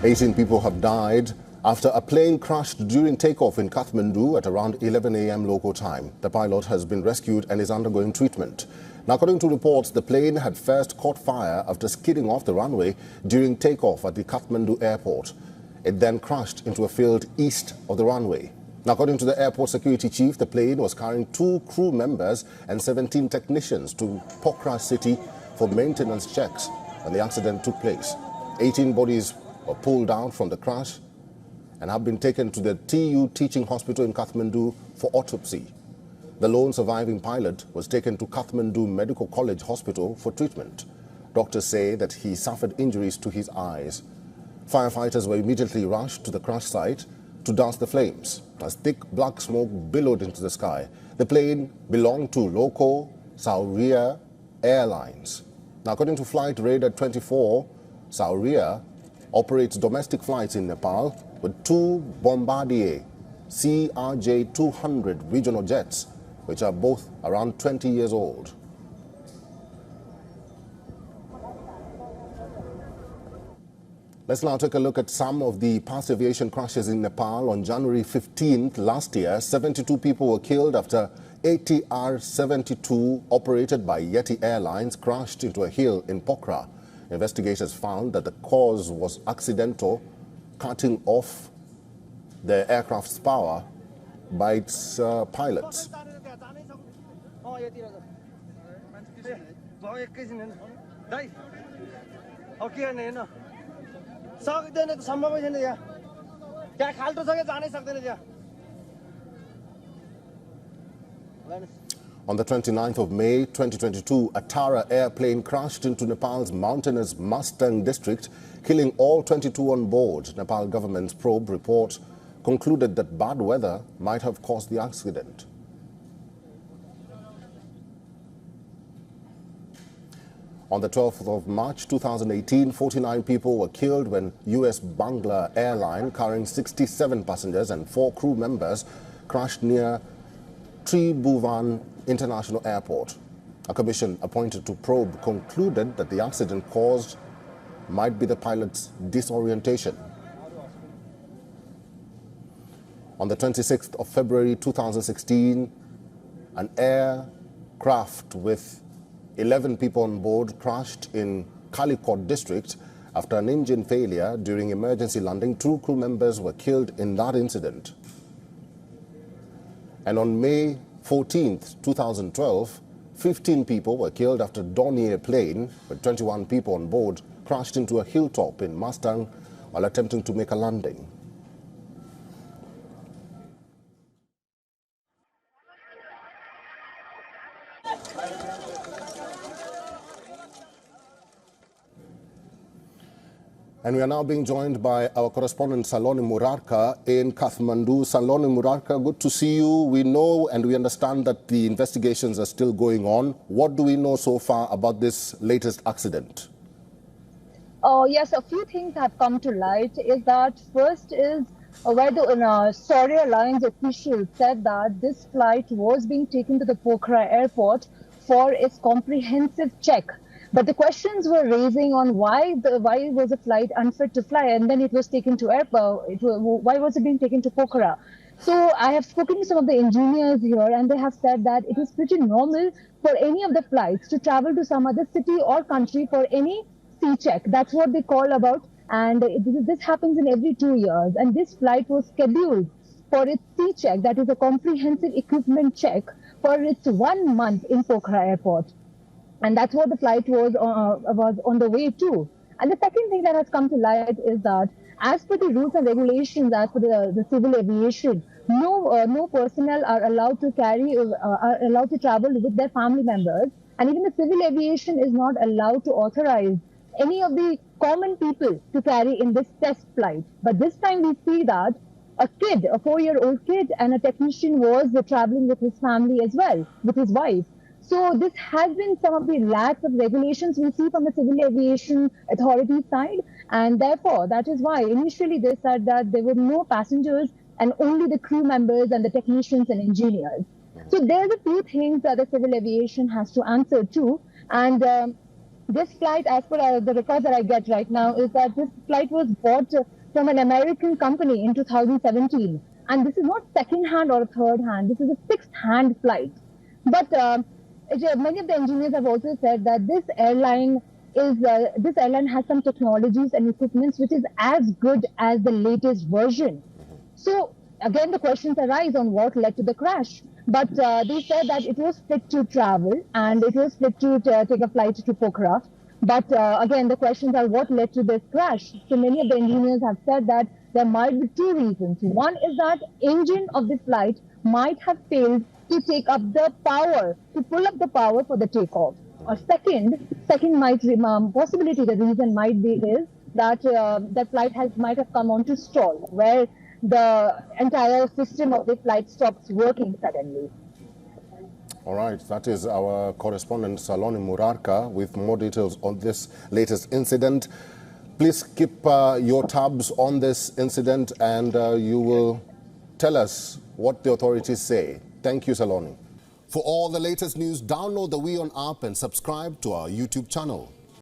18 people have died after a plane crashed during takeoff in Kathmandu at around 11 a.m. local time. The pilot has been rescued and is undergoing treatment. Now, according to reports, the plane had first caught fire after skidding off the runway during takeoff at the Kathmandu Airport. It then crashed into a field east of the runway. Now, according to the airport security chief, the plane was carrying 2 crew members and 17 technicians to Pokhara city for maintenance checks when the accident took place. 18 bodies were pulled out from the crash and have been taken to the TU Teaching Hospital in Kathmandu for autopsy. The lone surviving pilot was taken to Kathmandu Medical College Hospital for treatment. Doctors say that he suffered injuries to his eyes. Firefighters were immediately rushed to the crash site to douse the flames as thick black smoke billowed into the sky. The plane belonged to local Saurya Airlines. Now, according to Flight Radar 24, Saurya operates domestic flights in Nepal with 2 Bombardier CRJ-200 regional jets, which are both around 20 years old. Let's now take a look at some of the past aviation crashes in Nepal. On January 15th last year, 72 people were killed after ATR-72 operated by Yeti Airlines crashed into a hill in Pokhara. Investigators found that the cause was accidental, cutting off the aircraft's power by its pilots. On the 29th of May 2022, a Tara airplane crashed into Nepal's mountainous Mustang district, killing all 22 on board. Nepal government's probe report concluded that bad weather might have caused the accident. On the 12th of March 2018, 49 people were killed when US Bangla airline carrying 67 passengers and 4 crew members crashed near Tribhuvan International Airport. A commission appointed to probe concluded that the accident caused might be the pilot's disorientation. On the 26th of February 2016, an aircraft with 11 people on board crashed in Kalikot district after an engine failure during emergency landing. 2 crew members were killed in that incident. And on May 14th, 2012, 15 people were killed after Dornier plane with 21 people on board crashed into a hilltop in Mustang while attempting to make a landing. And we are now being joined by our correspondent Saloni Murarka in Kathmandu. Saloni Murarka, good to see you. We know and we understand that the investigations are still going on. What do we know so far about this latest accident? Yes, a few things have come to light. Is that first is where the Saurya Airlines officials said that this flight was being taken to the Pokhara Airport for its comprehensive check. But the questions were raising on why was the flight unfit to fly, and then it was taken to airport. Why was it being taken to Pokhara? So I have spoken to some of the engineers here, and they have said that it is pretty normal for any of the flights to travel to some other city or country for any C check. That's what they call about, and this happens in every 2 years. And this flight was scheduled for its C check, that is a comprehensive equipment check, for its 1 month in Pokhara Airport. And that's what the flight was on the way to. And the second thing that has come to light is that as per the rules and regulations, as per the civil aviation, no personnel are allowed to travel with their family members. And even the civil aviation is not allowed to authorize any of the common people to carry in this test flight. But this time we see that a kid, a 4-year-old kid, and a technician was traveling with his family as well, with his wife. So this has been some of the lacks of regulations we see from the civil aviation authorities side, and therefore that is why initially they said that there were no passengers and only the crew members and the technicians and engineers. So there's a few things that the civil aviation has to answer to, and this flight, as per the record that I get right now, is that this flight was bought from an American company in 2017. And this is not second-hand or third-hand. This is a sixth-hand flight. But many of the engineers have also said that this airline has some technologies and equipments which is as good as the latest version. So again, the questions arise on what led to the crash. But they said that it was fit to travel and it was fit to take a flight to Pokhara. But again, the questions are what led to this crash. So many of the engineers have said that there might be two reasons. One is that engine of the flight might have failed to take up the power, to pull up the power for the takeoff. Or second possibility, the reason might be is that the flight might have come on to stall, where the entire system of the flight stops working suddenly. All right, that is our correspondent Saloni Murarka with more details on this latest incident. Please keep your tabs on this incident and you will tell us what the authorities say. Thank you, Saloni. For all the latest news, download the WION app and subscribe to our YouTube channel.